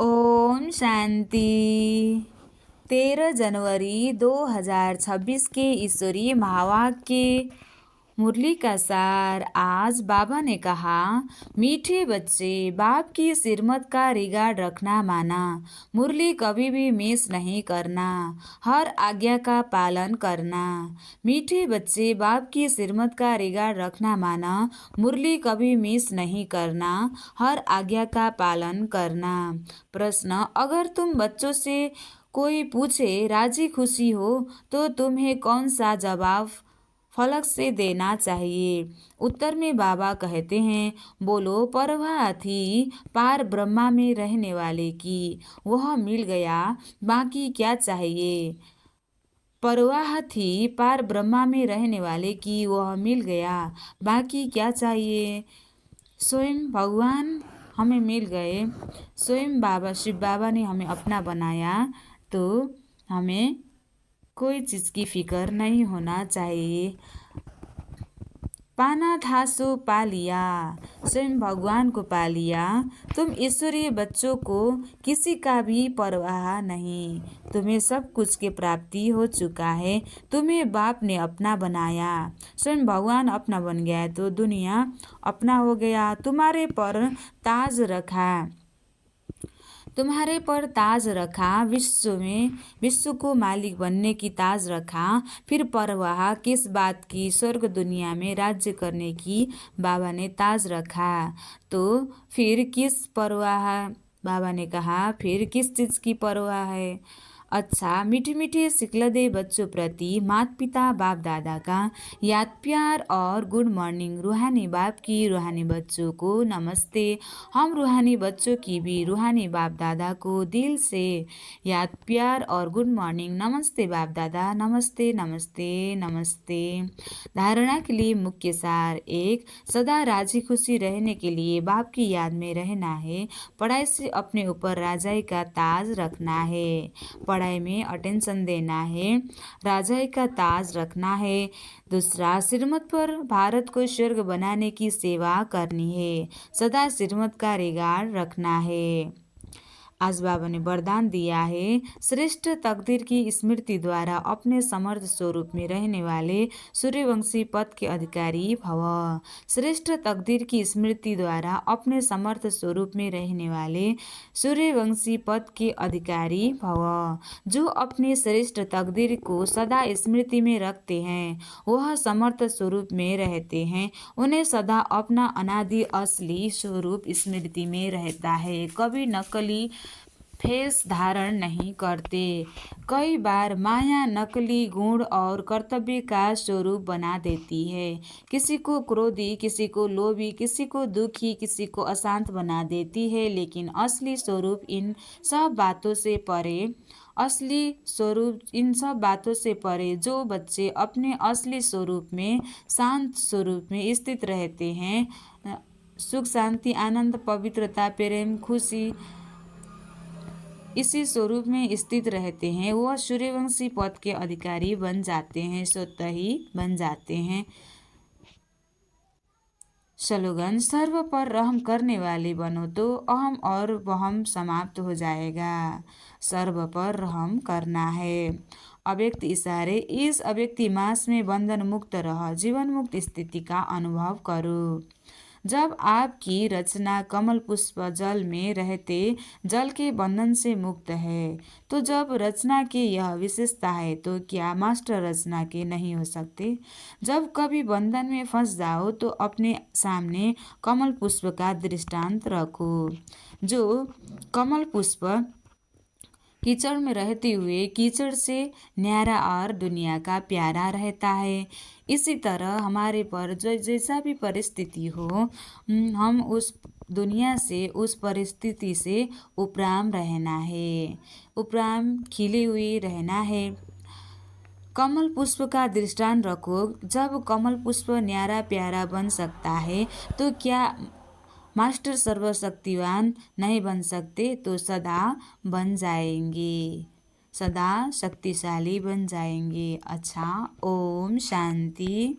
ओम शांति। 13 जनवरी 2026 के ईश्वरीय महावाक्य मुरली का सार। आज बाबा ने कहा, मीठे बच्चे, बाप की सिरमत का रिगार्ड रखना माना, मुरली कभी भी मिस नहीं करना, हर आज्ञा का पालन करना। मीठे बच्चे, बाप की सिरमत का रिगार्ड रखना माना, मुरली कभी मिस नहीं करना, हर आज्ञा का पालन करना। प्रश्न, अगर तुम बच्चों से कोई पूछे राजी खुशी हो तो तुम्हें कौन सा जवाब फलक से देना चाहिए? उत्तर में बाबा कहते हैं, बोलो परवाह थी पार ब्रह्मा में रहने वाले की, वह मिल गया, बाकी क्या चाहिए? परवाह थी पार ब्रह्मा में रहने वाले की, वह मिल गया, बाकी क्या चाहिए? स्वयं भगवान हमें मिल गए, स्वयं बाबा शिव बाबा ने हमें अपना बनाया, तो हमें कोई चीज़ की फिक्र नहीं होना चाहिए। पाना था सो पा लिया, स्वयं भगवान को पा लिया। तुम ईश्वरीय बच्चों को किसी का भी परवाह नहीं, तुम्हें सब कुछ की प्राप्ति हो चुका है। तुम्हें बाप ने अपना बनाया, स्वयं भगवान अपना बन गया, तो दुनिया अपना हो गया। तुम्हारे पर ताज रखा, तुम्हारे पर ताज रखा, विश्व को मालिक बनने की ताज रखा। फिर परवाह किस बात की? स्वर्ग दुनिया में राज्य करने की बाबा ने ताज रखा। तो फिर किस परवाह? बाबा ने कहा, फिर किस चीज़ की परवाह है? अच्छा, मीठे मीठे सिकलदे बच्चों प्रति माता पिता बाप दादा का याद प्यार और गुड मॉर्निंग। रूहानी बाप की रूहानी बच्चों को नमस्ते। हम रूहानी बच्चों की भी रूहानी बाप दादा को दिल से याद प्यार और गुड मॉर्निंग। नमस्ते बाप दादा, नमस्ते नमस्ते नमस्ते। धारणा के लिए मुख्य सार। 1, सदा राजी खुशी रहने के लिए बाप की याद में रहना है। पढ़ाई से अपने ऊपर राजाई का ताज रखना है, पढ़ाई में अटेंशन देना है, राजाई का ताज रखना है। दूसरा, सिरमत पर भारत को स्वर्ग बनाने की सेवा करनी है, सदा सिरमत का रिगार्ड रखना है। आज बाबा ने वरदान दिया है, श्रेष्ठ तकदीर की स्मृति द्वारा अपने समर्थ स्वरूप में रहने वाले सूर्यवंशी पद के अधिकारी भव। श्रेष्ठ तकदीर की स्मृति द्वारा अपने समर्थ स्वरूप में रहने वाले सूर्यवंशी पद के अधिकारी भव। जो अपने श्रेष्ठ तकदीर को सदा स्मृति में रखते हैं, वह समर्थ स्वरूप में रहते हैं। उन्हें सदा अपना अनादि असली स्वरूप स्मृति में रहता है, कभी नकली फेस धारण नहीं करते। कई बार माया नकली गुण और कर्तव्य का स्वरूप बना देती है। किसी को क्रोधी, किसी को लोभी, किसी को दुखी, किसी को अशांत बना देती है, लेकिन असली स्वरूप इन सब बातों से परे, असली स्वरूप इन सब बातों से परे। जो बच्चे अपने असली स्वरूप में, शांत स्वरूप में स्थित रहते हैं, सुख शांति आनंद पवित्रता प्रेम खुशी इसी स्वरूप में स्थित रहते हैं, वह सूर्यवंशी पद के अधिकारी बन जाते हैं, स्वतः ही बन जाते हैं। स्लोगन, सर्व पर रहम करने वाले बनो तो अहम और वहम समाप्त हो जाएगा। सर्व पर रहम करना है। अव्यक्त इशारे, इस अव्यक्ति मास में बंधन मुक्त रह, जीवन मुक्त स्थिति का अनुभव करो। जब आपकी रचना कमल पुष्प जल में रहते जल के बंधन से मुक्त है, तो जब रचना की यह विशेषता है, तो क्या मास्टर रचना के नहीं हो सकते? जब कभी बंधन में फंस जाओ तो अपने सामने कमल पुष्प का दृष्टांत रखो। जो कमल पुष्प कीचड़ में रहते हुए कीचड़ से न्यारा और दुनिया का प्यारा रहता है, इसी तरह हमारे पर जो जैसा भी परिस्थिति हो, हम उस दुनिया से, उस परिस्थिति से उपराम रहना है, उपराम खिली हुई रहना है। कमल पुष्प का दृष्टांत रखो। जब कमल पुष्प न्यारा प्यारा बन सकता है, तो क्या मास्टर सर्वशक्तिवान नहीं बन सकते? तो सदा बन जाएंगे, सदा शक्तिशाली बन जाएंगे। अच्छा, ओम शांति।